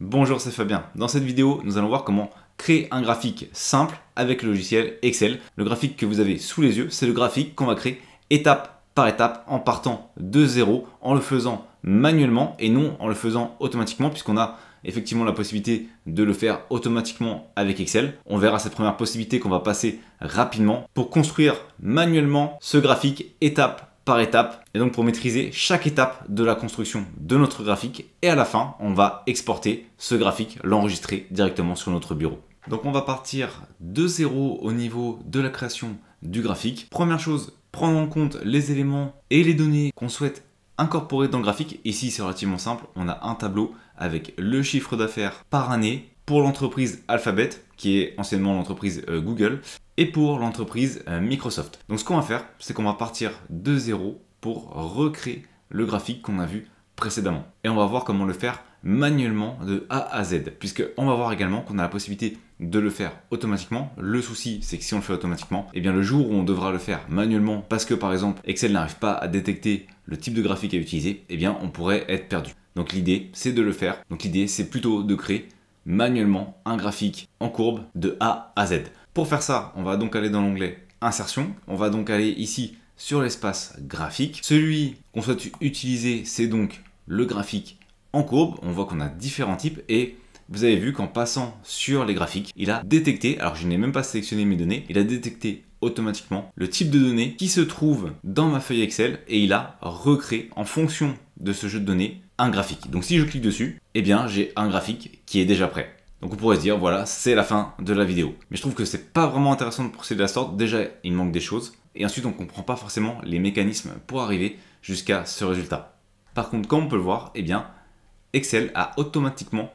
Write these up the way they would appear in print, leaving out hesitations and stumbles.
Bonjour, c'est Fabien. Dans cette vidéo, nous allons voir comment créer un graphique simple avec le logiciel Excel. Le graphique que vous avez sous les yeux, c'est le graphique qu'on va créer étape par étape en partant de zéro, en le faisant manuellement et non en le faisant automatiquement, puisqu'on a effectivement la possibilité de le faire automatiquement avec Excel. On verra cette première possibilité qu'on va passer rapidement pour construire manuellement ce graphique étape par étape, et donc pour maîtriser chaque étape de la construction de notre graphique, et à la fin on va exporter ce graphique, l'enregistrer directement sur notre bureau. Donc on va partir de zéro au niveau de la création du graphique. Première chose, prendre en compte les éléments et les données qu'on souhaite incorporer dans le graphique. Ici c'est relativement simple, on a un tableau avec le chiffre d'affaires par année pour l'entreprise Alphabet, qui est anciennement l'entreprise Google, et pour l'entreprise Microsoft. Donc ce qu'on va faire, c'est qu'on va partir de zéro pour recréer le graphique qu'on a vu précédemment. Et on va voir comment le faire manuellement de A à Z, puisqu'on va voir également qu'on a la possibilité de le faire automatiquement. Le souci, c'est que si on le fait automatiquement, eh bien le jour où on devra le faire manuellement, parce que par exemple Excel n'arrive pas à détecter le type de graphique à utiliser, eh bien on pourrait être perdu. Donc l'idée, c'est de le faire. Donc l'idée, c'est plutôt de créer manuellement un graphique en courbe de A à Z. Pour faire ça, on va donc aller dans l'onglet Insertion. On va donc aller ici sur l'espace graphique. Celui qu'on souhaite utiliser, c'est donc le graphique en courbe. On voit qu'on a différents types et vous avez vu qu'en passant sur les graphiques, il a détecté, alors je n'ai même pas sélectionné mes données, il a détecté automatiquement le type de données qui se trouve dans ma feuille Excel et il a recréé en fonction de ce jeu de données un graphique. Donc si je clique dessus, eh bien j'ai un graphique qui est déjà prêt. Donc on pourrait se dire voilà, c'est la fin de la vidéo. Mais je trouve que c'est pas vraiment intéressant de procéder de la sorte. Déjà, il manque des choses et ensuite on comprend pas forcément les mécanismes pour arriver jusqu'à ce résultat. Par contre, comme on peut le voir, eh bien Excel a automatiquement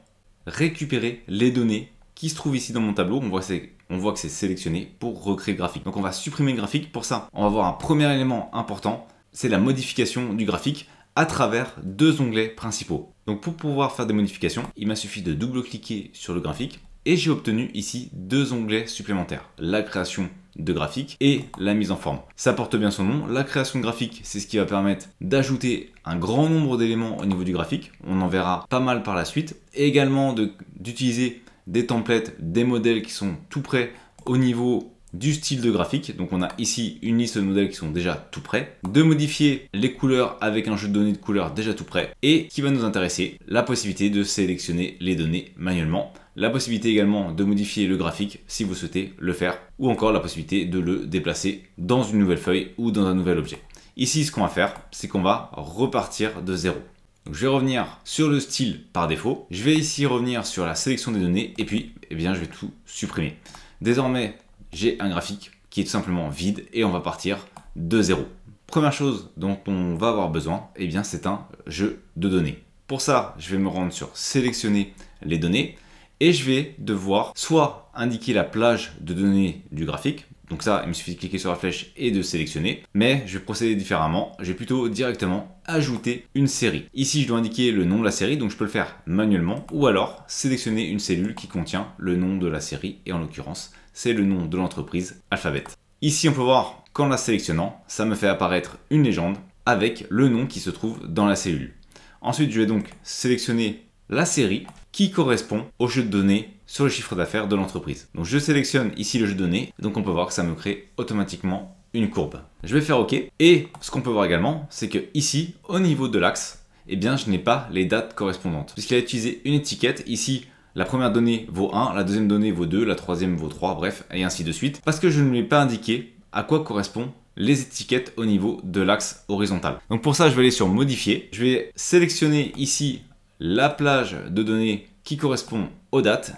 récupéré les données qui se trouvent ici dans mon tableau. On voit que c'est sélectionné pour recréer le graphique. Donc on va supprimer le graphique. Pour ça, on va voir un premier élément important, c'est la modification du graphique à travers deux onglets principaux. Donc pour pouvoir faire des modifications, il m'a suffi de double-cliquer sur le graphique et j'ai obtenu ici deux onglets supplémentaires, la création de graphique et la mise en forme. Ça porte bien son nom, la création de graphique, c'est ce qui va permettre d'ajouter un grand nombre d'éléments au niveau du graphique, on en verra pas mal par la suite, et également d'utiliser des templates, des modèles qui sont tout prêts au niveau du style de graphique. Donc on a ici une liste de modèles qui sont déjà tout prêts, de modifier les couleurs avec un jeu de données de couleurs déjà tout prêt, et qui va nous intéresser, la possibilité de sélectionner les données manuellement, la possibilité également de modifier le graphique si vous souhaitez le faire, ou encore la possibilité de le déplacer dans une nouvelle feuille ou dans un nouvel objet. Ici, ce qu'on va faire, c'est qu'on va repartir de zéro. Donc, je vais revenir sur le style par défaut, je vais ici revenir sur la sélection des données, et puis eh bien, je vais tout supprimer. Désormais, j'ai un graphique qui est tout simplement vide et on va partir de zéro. Première chose dont on va avoir besoin, eh bien, c'est un jeu de données. Pour ça, je vais me rendre sur sélectionner les données et je vais devoir soit indiquer la plage de données du graphique. Donc ça, il me suffit de cliquer sur la flèche et de sélectionner. Mais je vais procéder différemment. Je vais plutôt directement ajouter une série. Ici, je dois indiquer le nom de la série, donc je peux le faire manuellement. Ou alors, sélectionner une cellule qui contient le nom de la série. Et en l'occurrence, c'est le nom de l'entreprise Alphabet. Ici, on peut voir qu'en la sélectionnant, ça me fait apparaître une légende avec le nom qui se trouve dans la cellule. Ensuite, je vais donc sélectionner la série qui correspond au jeu de données sur le chiffre d'affaires de l'entreprise. Donc je sélectionne ici le jeu de données, donc on peut voir que ça me crée automatiquement une courbe. Je vais faire OK, et ce qu'on peut voir également, c'est que ici, au niveau de l'axe, eh bien je n'ai pas les dates correspondantes, puisqu'il a utilisé une étiquette. Ici, la première donnée vaut 1, la deuxième donnée vaut 2, la troisième vaut 3, bref, et ainsi de suite, parce que je ne lui ai pas indiqué à quoi correspondent les étiquettes au niveau de l'axe horizontal. Donc pour ça, je vais aller sur Modifier, je vais sélectionner ici la plage de données qui correspond aux dates,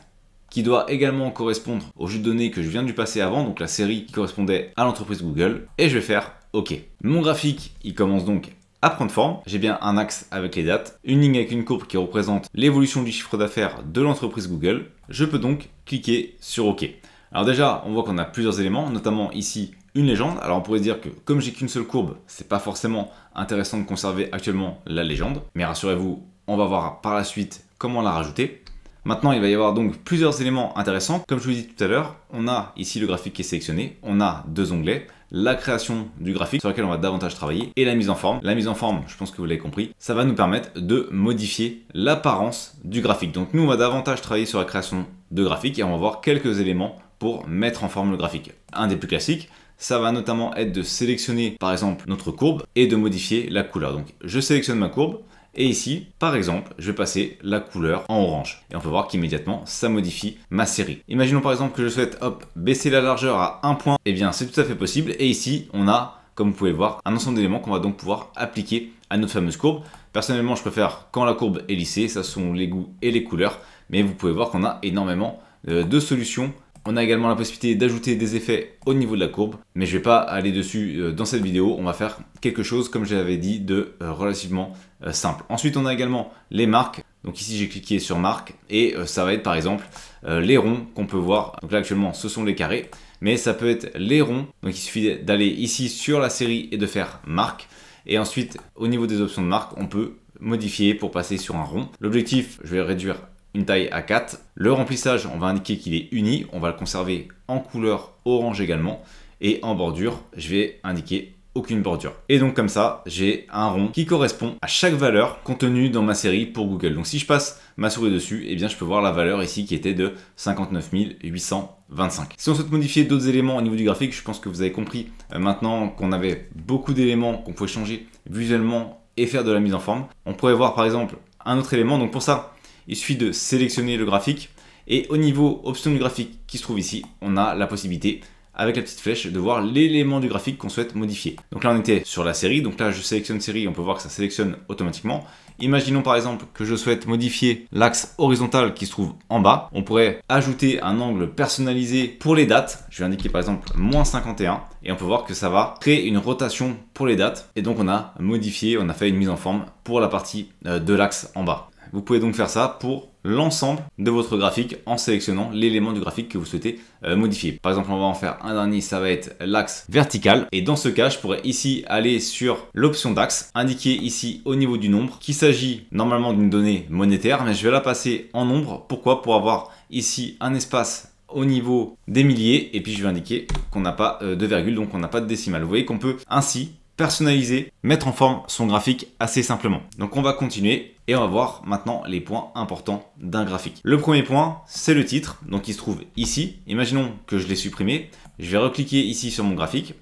qui doit également correspondre au jeu de données que je viens de lui passer avant, donc la série qui correspondait à l'entreprise Google, et je vais faire OK. Mon graphique, il commence donc à prendre forme. J'ai bien un axe avec les dates, une ligne avec une courbe qui représente l'évolution du chiffre d'affaires de l'entreprise Google. Je peux donc cliquer sur OK. Alors déjà, on voit qu'on a plusieurs éléments, notamment ici une légende. Alors on pourrait se dire que comme j'ai qu'une seule courbe, c'est pas forcément intéressant de conserver actuellement la légende, mais rassurez-vous, on va voir par la suite comment la rajouter. Maintenant, il va y avoir donc plusieurs éléments intéressants. Comme je vous l'ai dit tout à l'heure, on a ici le graphique qui est sélectionné. On a deux onglets, la création du graphique sur lequel on va davantage travailler et la mise en forme. La mise en forme, je pense que vous l'avez compris, ça va nous permettre de modifier l'apparence du graphique. Donc nous, on va davantage travailler sur la création de graphique et on va voir quelques éléments pour mettre en forme le graphique. Un des plus classiques, ça va notamment être de sélectionner par exemple notre courbe et de modifier la couleur. Donc je sélectionne ma courbe. Et ici, par exemple, je vais passer la couleur en orange. Et on peut voir qu'immédiatement, ça modifie ma série. Imaginons par exemple que je souhaite baisser la largeur à 1 point. Eh bien, c'est tout à fait possible. Et ici, on a, comme vous pouvez le voir, un ensemble d'éléments qu'on va donc pouvoir appliquer à notre fameuse courbe. Personnellement, je préfère quand la courbe est lissée. Ça sont les goûts et les couleurs. Mais vous pouvez voir qu'on a énormément de solutions. On a également la possibilité d'ajouter des effets au niveau de la courbe, mais je ne vais pas aller dessus dans cette vidéo. On va faire quelque chose, comme je l'avais dit, de relativement simple. Ensuite, on a également les marques. Donc ici, j'ai cliqué sur marque et ça va être par exemple les ronds qu'on peut voir. Donc là, actuellement, ce sont les carrés, mais ça peut être les ronds. Donc il suffit d'aller ici sur la série et de faire marque. Et ensuite, au niveau des options de marque, on peut modifier pour passer sur un rond. L'objectif, je vais réduire une taille à 4. Le remplissage, on va indiquer qu'il est uni. On va le conserver en couleur orange également. Et en bordure, je vais indiquer aucune bordure. Et donc comme ça, j'ai un rond qui correspond à chaque valeur contenue dans ma série pour Google. Donc si je passe ma souris dessus, eh bien je peux voir la valeur ici qui était de 59 825. Si on souhaite modifier d'autres éléments au niveau du graphique, je pense que vous avez compris maintenant qu'on avait beaucoup d'éléments qu'on pouvait changer visuellement et faire de la mise en forme. On pourrait voir par exemple un autre élément. Donc pour ça, il suffit de sélectionner le graphique et au niveau option du graphique qui se trouve ici, on a la possibilité avec la petite flèche de voir l'élément du graphique qu'on souhaite modifier. Donc là on était sur la série, donc là je sélectionne série, on peut voir que ça sélectionne automatiquement. Imaginons par exemple que je souhaite modifier l'axe horizontal qui se trouve en bas. On pourrait ajouter un angle personnalisé pour les dates. Je vais indiquer par exemple -51 et on peut voir que ça va créer une rotation pour les dates. Et donc on a modifié, on a fait une mise en forme pour la partie de l'axe en bas. Vous pouvez donc faire ça pour l'ensemble de votre graphique en sélectionnant l'élément du graphique que vous souhaitez modifier. Par exemple, on va en faire un dernier, ça va être l'axe vertical. Et dans ce cas, je pourrais ici aller sur l'option d'axe, indiquer ici au niveau du nombre qu'il s'agit normalement d'une donnée monétaire, mais je vais la passer en nombre. Pourquoi? Pour avoir ici un espace au niveau des milliers et puis je vais indiquer qu'on n'a pas de virgule, donc on n'a pas de décimale. Vous voyez qu'on peut ainsi personnaliser, mettre en forme son graphique assez simplement. Donc on va continuer et on va voir maintenant les points importants d'un graphique. Le premier point, c'est le titre, donc il se trouve ici. Imaginons que je l'ai supprimé. Je vais recliquer ici sur mon graphique.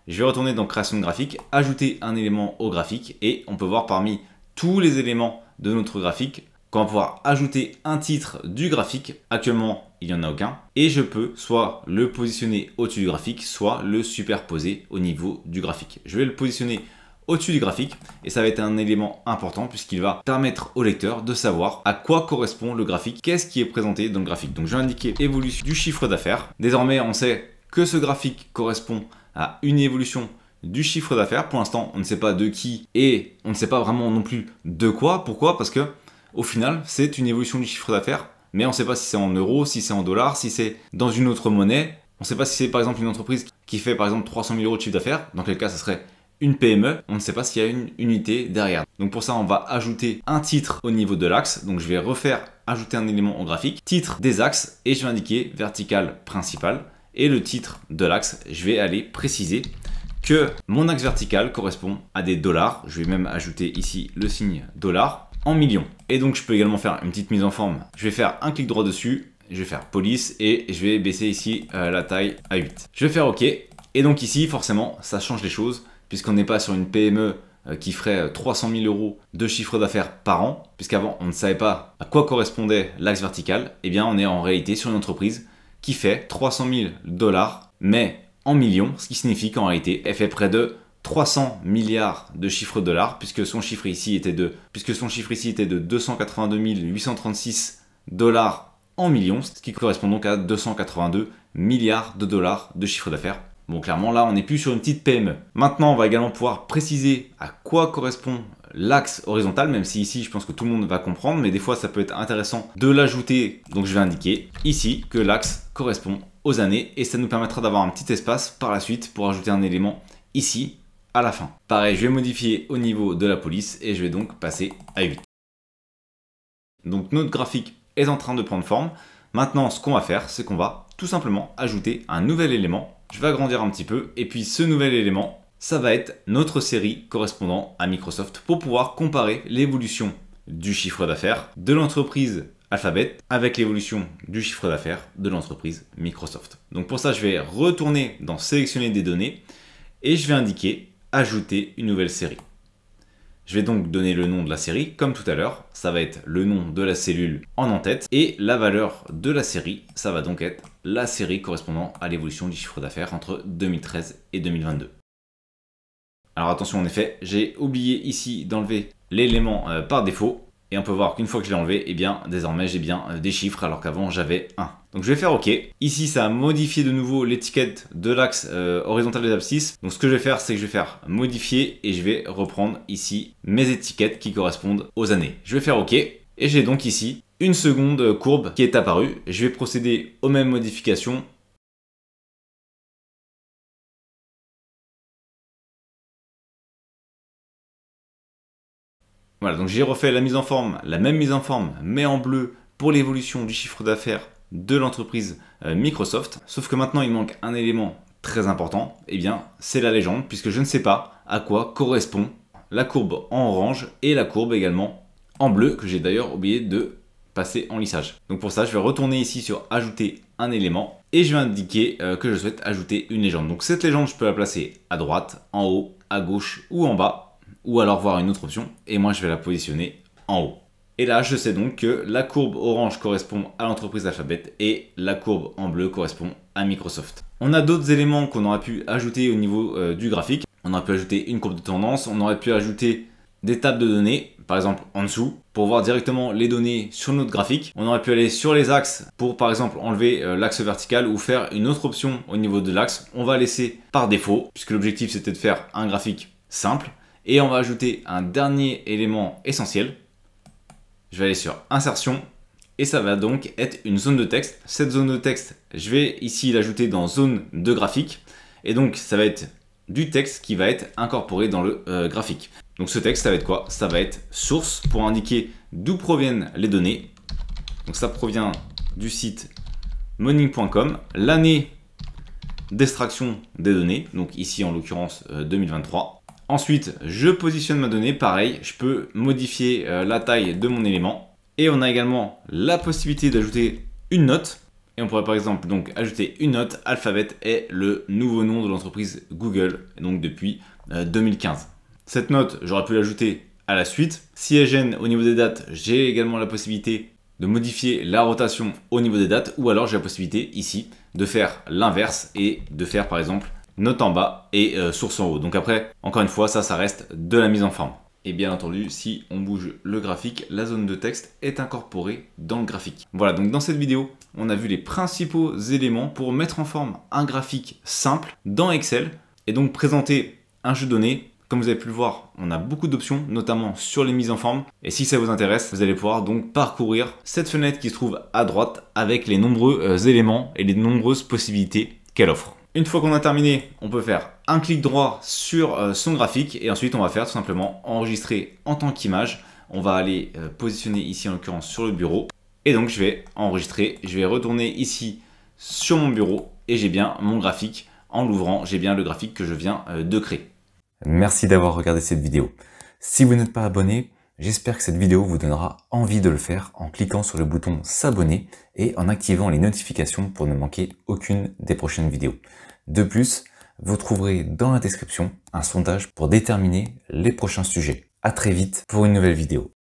Je vais retourner dans création de graphique, ajouter un élément au graphique et on peut voir parmi tous les éléments de notre graphique qu'on va pouvoir ajouter un titre du graphique. Actuellement, il n'y en a aucun. Et je peux soit le positionner au-dessus du graphique, soit le superposer au niveau du graphique. Je vais le positionner au-dessus du graphique et ça va être un élément important puisqu'il va permettre au lecteur de savoir à quoi correspond le graphique, qu'est-ce qui est présenté dans le graphique. Donc je vais indiquer évolution du chiffre d'affaires. Désormais, on sait que ce graphique correspond à une évolution du chiffre d'affaires. Pour l'instant, on ne sait pas de qui et on ne sait pas vraiment non plus de quoi. Pourquoi? Parce que au final, c'est une évolution du chiffre d'affaires, mais on ne sait pas si c'est en euros, si c'est en dollars, si c'est dans une autre monnaie. On ne sait pas si c'est par exemple une entreprise qui fait par exemple 300 000 euros de chiffre d'affaires, dans quel cas ça serait une PME. On ne sait pas s'il y a une unité derrière. Donc pour ça, on va ajouter un titre au niveau de l'axe. Donc je vais ajouter un élément au graphique, titre des axes, et je vais indiquer vertical principal. Et le titre de l'axe, je vais aller préciser que mon axe vertical correspond à des dollars. Je vais même ajouter ici le signe dollar en millions. Et donc je peux également faire une petite mise en forme. Je vais faire un clic droit dessus, je vais faire police et je vais baisser ici la taille à 8. Je vais faire OK. Et donc ici, forcément, ça change les choses puisqu'on n'est pas sur une PME qui ferait 300 000 euros de chiffre d'affaires par an, puisqu'avant on ne savait pas à quoi correspondait l'axe vertical. Eh bien, on est en réalité sur une entreprise qui fait 300 000 $, mais en millions, ce qui signifie qu'en réalité, elle fait près de 300 milliards de chiffre de dollars, puisque son chiffre ici était de 282 836 $ en millions, ce qui correspond donc à 282 milliards de dollars de chiffre d'affaires. Bon, clairement, là, on n'est plus sur une petite PME. Maintenant, on va également pouvoir préciser à quoi correspond l'axe horizontal, même si ici, je pense que tout le monde va comprendre, mais des fois, ça peut être intéressant de l'ajouter. Donc, je vais indiquer ici que l'axe correspond aux années et ça nous permettra d'avoir un petit espace par la suite pour ajouter un élément ici à la fin. Pareil, je vais modifier au niveau de la police et je vais donc passer à 8. Donc notre graphique est en train de prendre forme. Maintenant, ce qu'on va faire, c'est qu'on va tout simplement ajouter un nouvel élément Je vais agrandir un petit peu. Et puis ce nouvel élément, ça va être notre série correspondant à Microsoft pour pouvoir comparer l'évolution du chiffre d'affaires de l'entreprise Alphabet avec l'évolution du chiffre d'affaires de l'entreprise Microsoft. Donc pour ça, je vais retourner dans sélectionner des données et je vais indiquer ajouter une nouvelle série. Je vais donc donner le nom de la série comme tout à l'heure. Ça va être le nom de la cellule en en-tête et la valeur de la série, ça va donc être la série correspondant à l'évolution du chiffre d'affaires entre 2013 et 2022. Alors attention, en effet, j'ai oublié ici d'enlever l'élément par défaut. Et on peut voir qu'une fois que je l'ai enlevé, eh bien, désormais, j'ai bien des chiffres alors qu'avant, j'avais 1. Donc je vais faire OK. Ici, ça a modifié de nouveau l'étiquette de l'axe horizontal des abscisses. Donc ce que je vais faire, c'est que je vais faire modifier et je vais reprendre ici mes étiquettes qui correspondent aux années. Je vais faire OK. Et j'ai donc ici une seconde courbe qui est apparue. Je vais procéder aux mêmes modifications. Voilà, donc j'ai refait la mise en forme, la même mise en forme, mais en bleu pour l'évolution du chiffre d'affaires de l'entreprise Microsoft. Sauf que maintenant, il manque un élément très important, eh bien, c'est la légende, puisque je ne sais pas à quoi correspond la courbe en orange et la courbe également en bleu, que j'ai d'ailleurs oublié de passer en lissage. Donc pour ça, je vais retourner ici sur ajouter un élément et je vais indiquer que je souhaite ajouter une légende. Donc cette légende, je peux la placer à droite, en haut, à gauche ou en bas, ou alors voir une autre option, et moi je vais la positionner en haut. Et là, je sais donc que la courbe orange correspond à l'entreprise Alphabet et la courbe en bleu correspond à Microsoft. On a d'autres éléments qu'on aurait pu ajouter au niveau du graphique. On aurait pu ajouter une courbe de tendance, on aurait pu ajouter des tables de données, par exemple en dessous, pour voir directement les données sur notre graphique. On aurait pu aller sur les axes pour par exemple enlever l'axe vertical ou faire une autre option au niveau de l'axe. On va laisser par défaut, puisque l'objectif c'était de faire un graphique simple. Et on va ajouter un dernier élément essentiel. Je vais aller sur insertion et ça va donc être une zone de texte. Cette zone de texte, je vais ici l'ajouter dans zone de graphique. Et donc ça va être du texte qui va être incorporé dans le graphique. Donc ce texte, ça va être quoi? Ça va être source pour indiquer d'où proviennent les données. Donc ça provient du site morning.com. L'année d'extraction des données, donc ici en l'occurrence 2023. Ensuite, je positionne ma donnée, pareil, je peux modifier la taille de mon élément. Et on a également la possibilité d'ajouter une note. Et on pourrait par exemple donc ajouter une note. Alphabet est le nouveau nom de l'entreprise Google, donc depuis 2015. Cette note, j'aurais pu l'ajouter à la suite. Si elle gêne au niveau des dates, j'ai également la possibilité de modifier la rotation au niveau des dates. Ou alors j'ai la possibilité ici de faire l'inverse et de faire par exemple note en bas et source en haut. Donc après, encore une fois, ça reste de la mise en forme. Et bien entendu, si on bouge le graphique, la zone de texte est incorporée dans le graphique. Voilà, donc dans cette vidéo, on a vu les principaux éléments pour mettre en forme un graphique simple dans Excel et donc présenter un jeu de données. Comme vous avez pu le voir, on a beaucoup d'options, notamment sur les mises en forme. Et si ça vous intéresse, vous allez pouvoir donc parcourir cette fenêtre qui se trouve à droite avec les nombreux éléments et les nombreuses possibilités qu'elle offre. Une fois qu'on a terminé, on peut faire un clic droit sur son graphique et ensuite on va faire tout simplement enregistrer en tant qu'image. On va aller positionner ici en l'occurrence sur le bureau et donc je vais enregistrer. Je vais retourner ici sur mon bureau et j'ai bien mon graphique. En l'ouvrant, j'ai bien le graphique que je viens de créer. Merci d'avoir regardé cette vidéo. Si vous n'êtes pas abonné, j'espère que cette vidéo vous donnera envie de le faire en cliquant sur le bouton s'abonner et en activant les notifications pour ne manquer aucune des prochaines vidéos. De plus, vous trouverez dans la description un sondage pour déterminer les prochains sujets. À très vite pour une nouvelle vidéo.